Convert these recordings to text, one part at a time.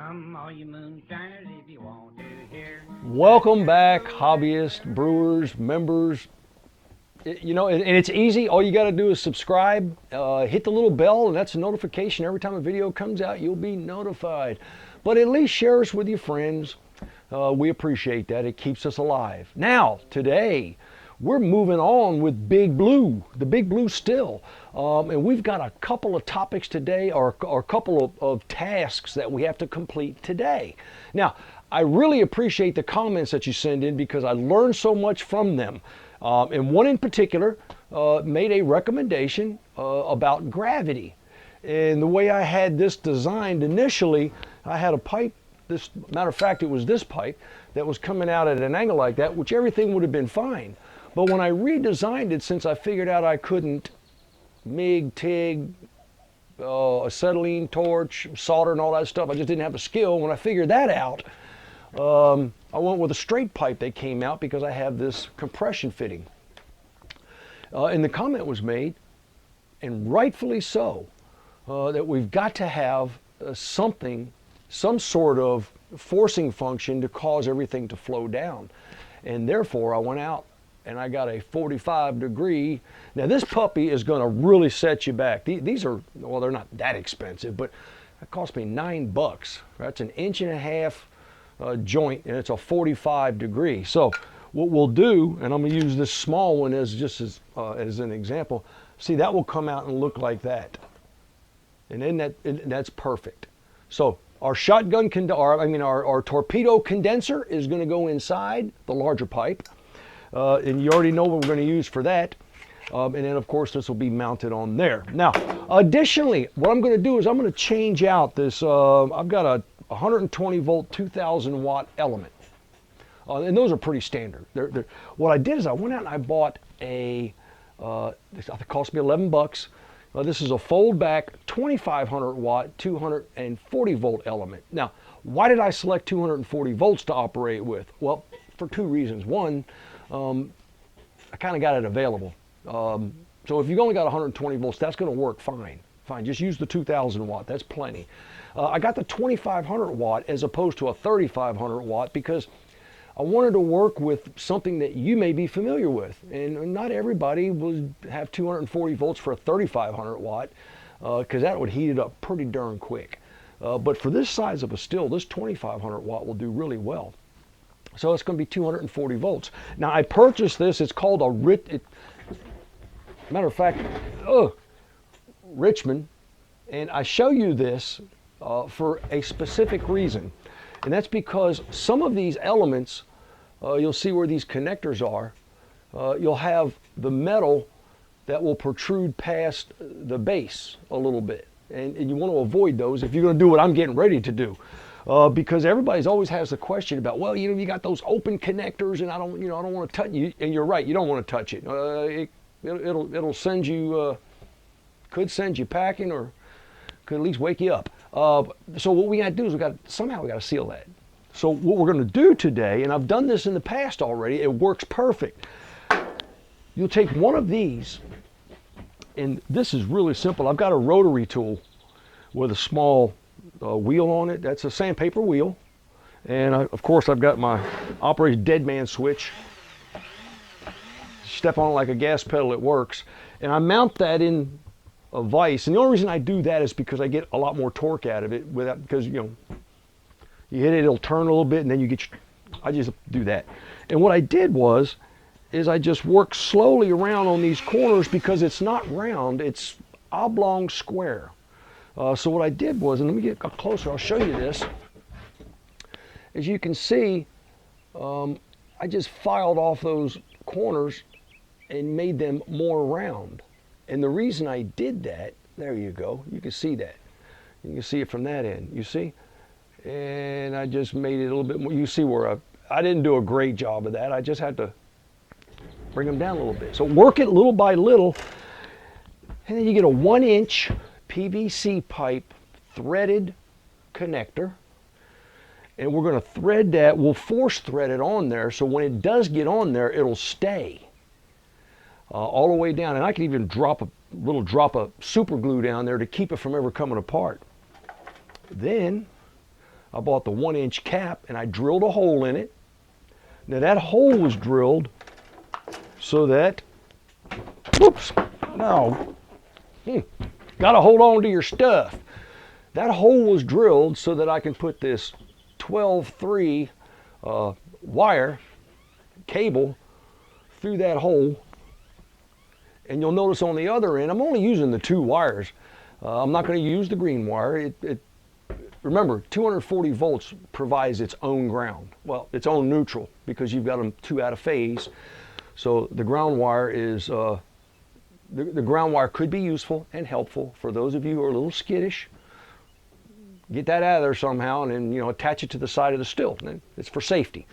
Come, all you moonshiners, if you want to hear. Welcome back, hobbyists, brewers, members. And it's easy. All you got to do is subscribe, hit the little bell, and that's a notification. Every time a video comes out, you'll be notified. But at least share us with your friends. We appreciate that. It keeps us alive. Now, today, we're moving on with Big Blue, the Big Blue still. And we've got a couple of topics today, or a couple of tasks that we have to complete today. Now, I really appreciate the comments that you send in because I learned so much from them. And one in particular made a recommendation about gravity. And the way I had this designed initially, I had a pipe, matter of fact, it was this pipe that was coming out at an angle like that, which everything would have been fine. But when I redesigned it, since I figured out I couldn't MIG, TIG, acetylene torch, solder and all that stuff, I just didn't have the skill. When I figured that out, I went with a straight pipe that came out because I have this compression fitting. And the comment was made, and rightfully so, that we've got to have some sort of forcing function to cause everything to flow down. And therefore I went out and I got a 45-degree. Now this puppy is going to really set you back. These are, well, they're not that expensive, but it cost me $9. That's an 1.5 inch joint, and it's a 45-degree. So what we'll do, and I'm going to use this small one as an example. See, that will come out and look like that, and then that's perfect. So our our torpedo condenser is going to go inside the larger pipe, and you already know what we're going to use for that. And then of course this will be mounted on there. Now, additionally, what I'm going to do is I'm going to change out this. I've got a 120 volt 2000 watt element, and those are pretty standard. What I did is I went out and I bought it cost me $11. This is a fold back 2500 watt 240 volt element. Now, why did I select 240 volts to operate with? Well, for two reasons. One, I kind of got it available. So if you've only got 120 volts, that's going to work fine. Fine, just use the 2000 watt, that's plenty. I got the 2500 watt as opposed to a 3500 watt because I wanted to work with something that you may be familiar with. And not everybody will have 240 volts for a 3500 watt because that would heat it up pretty darn quick. But for this size of a still, this 2500 watt will do really well. So it's going to be 240 volts. Now I purchased this, it's called matter of fact, Richmond, and I show you this for a specific reason, and that's because some of these elements, you'll see where these connectors are, you'll have the metal that will protrude past the base a little bit, and you want to avoid those if you're going to do what I'm getting ready to do. Because everybody's always has the question about, well, you got those open connectors, and I don't want to touch you. And you're right, you don't want to touch it. It'll send you, could send you packing, or could at least wake you up. So what we got to do is we got to seal that. So what we're going to do today, and I've done this in the past already, it works perfect. You'll take one of these, and this is really simple. I've got a rotary tool with a small wheel on it. That's a sandpaper wheel, and of course I've got my operator's dead man switch. Step on it like a gas pedal, it works. And I mount that in a vise, and the only reason I do that is because I get a lot more torque out of it because you hit it, it'll turn a little bit, and then I just do that. And what I did is I just worked slowly around on these corners because it's not round, it's oblong square. So what I did was, and let me get up closer, I'll show you this. As you can see, I just filed off those corners and made them more round. And the reason I did that, there you go, you can see that. You can see it from that end, you see? And I just made it a little bit more, you see where I didn't do a great job of that, I just had to bring them down a little bit. So work it little by little, and then you get a 1-inch PVC pipe threaded connector, and we're going to thread that. We'll force thread it on there, so when it does get on there, it'll stay all the way down. And I can even drop a little drop of super glue down there to keep it from ever coming apart. Then I bought the 1-inch cap and I drilled a hole in it. Now that hole was drilled so that, whoops, no, got to hold on to your stuff. That hole was drilled so that I can put this 12-3 wire cable through that hole. And you'll notice on the other end, I'm only using the 2 wires. I'm not going to use the green wire. Remember, 240 volts provides its own ground. Well, its own neutral, because you've got them 2 out of phase. So the ground wire is, the ground wire could be useful and helpful for those of you who are a little skittish. Get that out of there somehow and then, attach it to the side of the still. It's for safety.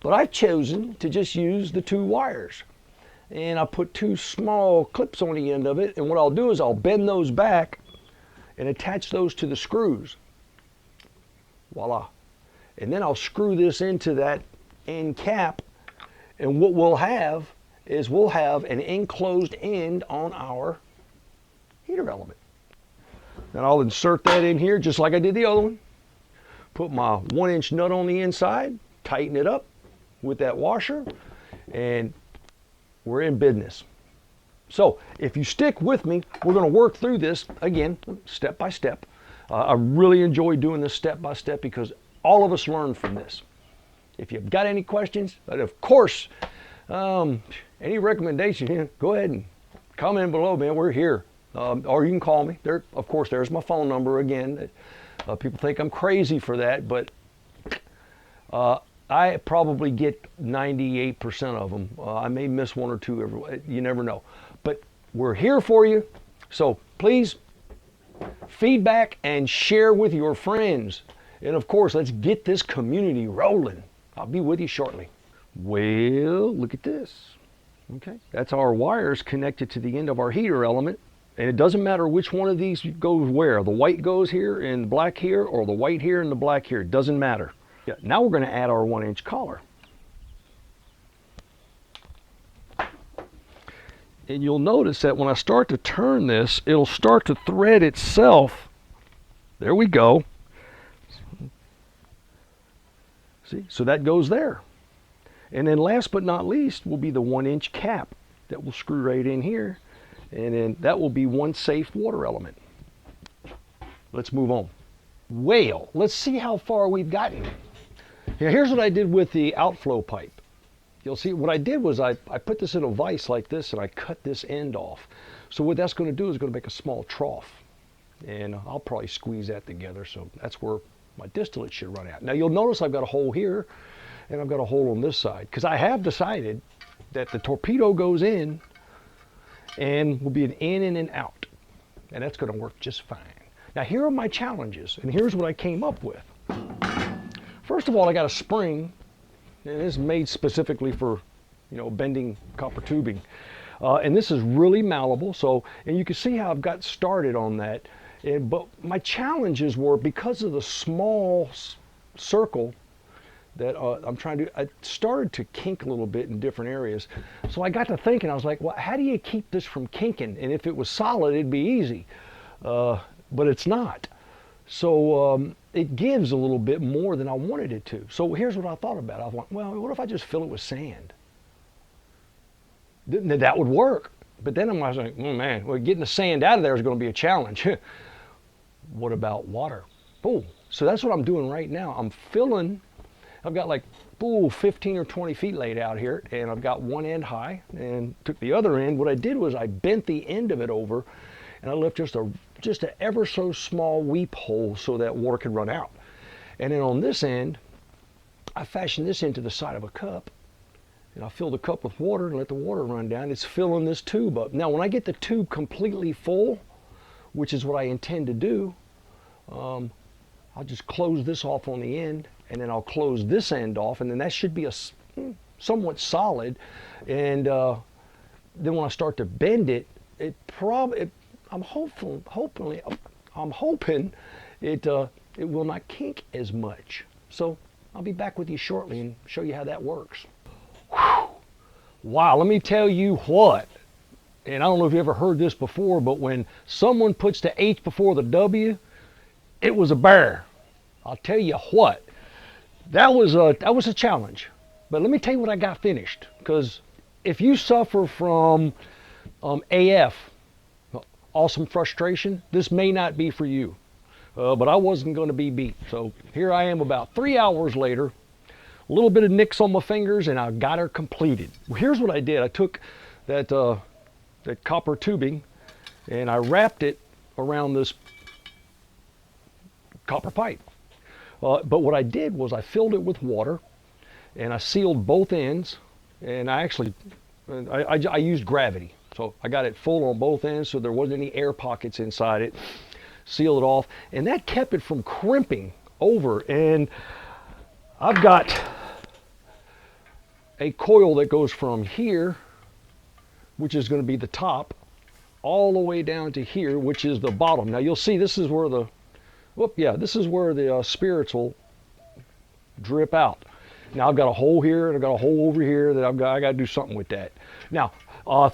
But I've chosen to just use the 2 wires. And I put 2 small clips on the end of it. And what I'll do is I'll bend those back and attach those to the screws. Voila. And then I'll screw this into that end cap. And what we'll have is we'll have an enclosed end on our heater element. Then I'll insert that in here just like I did the other one. Put my 1-inch nut on the inside, tighten it up with that washer, and we're in business. So if you stick with me, we're going to work through this again, step by step. I really enjoy doing this step by step because all of us learn from this. If you've got any questions, but of course, any recommendation, go ahead and comment below, man. We're here. Or you can call me. Of course, there's my phone number again. People think I'm crazy for that, but I probably get 98% of them. I may miss 1 or 2 you never know. But we're here for you. So please, feedback and share with your friends. And of course, let's get this community rolling. I'll be with you shortly. Well, look at this. Okay, that's our wires connected to the end of our heater element. And it doesn't matter which one of these goes where. The white goes here and the black here, or the white here and the black here. It doesn't matter. Yeah, now we're going to add our 1-inch collar. And you'll notice that when I start to turn this, it'll start to thread itself. There we go. See, so that goes there. And then last but not least will be the 1-inch cap that will screw right in here. And then that will be one safe water element. Let's move on. Well, let's see how far we've gotten. Now, here's what I did with the outflow pipe. You'll see what I did was I put this in a vise like this and I cut this end off. So what that's going to do is going to make a small trough. And I'll probably squeeze that together, so that's where my distillate should run out. Now you'll notice I've got a hole here and I've got a hole on this side because I have decided that the torpedo goes in and will be an in and an out. And that's going to work just fine. Now here are my challenges, and here's what I came up with. First of all, I got a spring, and this is made specifically for, bending copper tubing. And this is really malleable, and you can see how I've got started on that. But my challenges were because of the small circle that I'm trying to, I started to kink a little bit in different areas. So I got to thinking, I was like, well, how do you keep this from kinking? And if it was solid, it'd be easy. But it's not. So it gives a little bit more than I wanted it to. So here's what I thought about. I went, well, what if I just fill it with sand? That would work. But then I was like, oh man, well, getting the sand out of there is going to be a challenge. What about water? Oh, so that's what I'm doing right now. I'm filling, I've got like 15 or 20 feet laid out here, and I've got one end high and took the other end. What I did was I bent the end of it over and I left just an ever so small weep hole so that water could run out. And then on this end, I fashioned this into the side of a cup, and I fill the cup with water and let the water run down. It's filling this tube up. Now when I get the tube completely full, which is what I intend to do, I'll just close this off on the end, and then I'll close this end off, and then that should be a somewhat solid. And then when I start to bend it, I'm hoping it will not kink as much. So I'll be back with you shortly and show you how that works. Whew. Wow, let me tell you what. And I don't know if you ever heard this before, but when someone puts the H before the W, it was a bear. I'll tell you what, that was a challenge. But let me tell you what I got finished. Because if you suffer from AF, awesome frustration, this may not be for you. But I wasn't going to be beat. So here I am about 3 hours later, a little bit of nicks on my fingers, and I got her completed. Well, here's what I did. I took that copper tubing and I wrapped it around this copper pipe. But what I did was I filled it with water and I sealed both ends, and I used gravity. So I got it full on both ends so there wasn't any air pockets inside it. Sealed it off, and that kept it from crimping over. And I've got a coil that goes from here, which is going to be the top, all the way down to here, which is the bottom. Now you'll see this is where this is where the spirits will drip out. Now I've got a hole here and I've got a hole over here that I got to do something with that. Now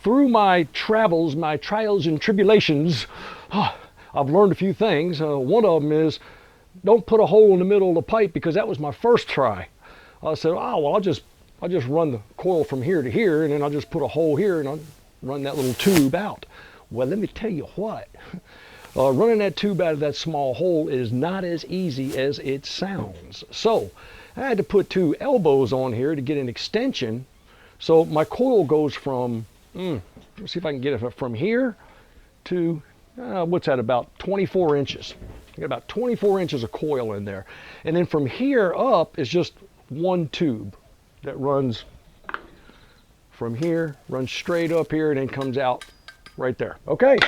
through my travels, my trials and tribulations, I've learned a few things. One of them is don't put a hole in the middle of the pipe, because that was my first try. I said, oh well, I'll just run the coil from here to here, and then I'll just put a hole here and I'll run that little tube out. Well, let me tell you what, running that tube out of that small hole is not as easy as it sounds. So I had to put 2 elbows on here to get an extension. So my coil goes from, let's see if I can get it from here to, what's that, about 24 inches. I got about 24 inches of coil in there. And then from here up is just one tube that runs from here, runs straight up here, and then comes out right there. Okay,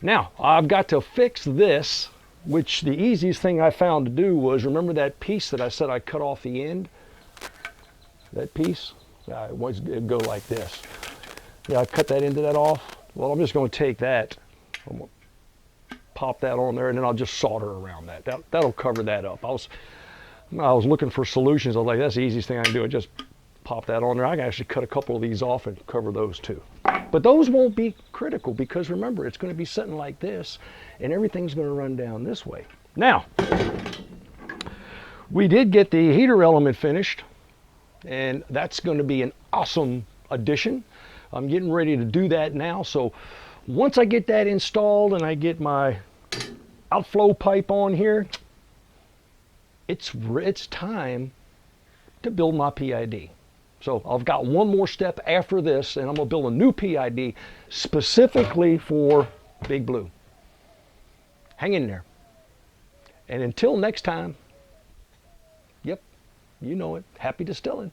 now I've got to fix this, which the easiest thing I found to do was, remember that piece that I said I cut off the end? That piece? It'd go like this. Yeah, I cut that end of that off. Well, I'm just going to take that, I'm going to pop that on there, and then I'll just solder around that. That'll cover that up. I was looking for solutions. I was like, that's the easiest thing I can do. I just pop that on there. I can actually cut a couple of these off and cover those too. But those won't be critical, because remember, it's going to be sitting like this and everything's going to run down this way. Now, we did get the heater element finished, and that's going to be an awesome addition. I'm getting ready to do that now. So once I get that installed and I get my outflow pipe on here, it's time to build my PID. So I've got one more step after this, and I'm going to build a new PID specifically for Big Blue. Hang in there. And until next time, yep, you know it, happy distilling.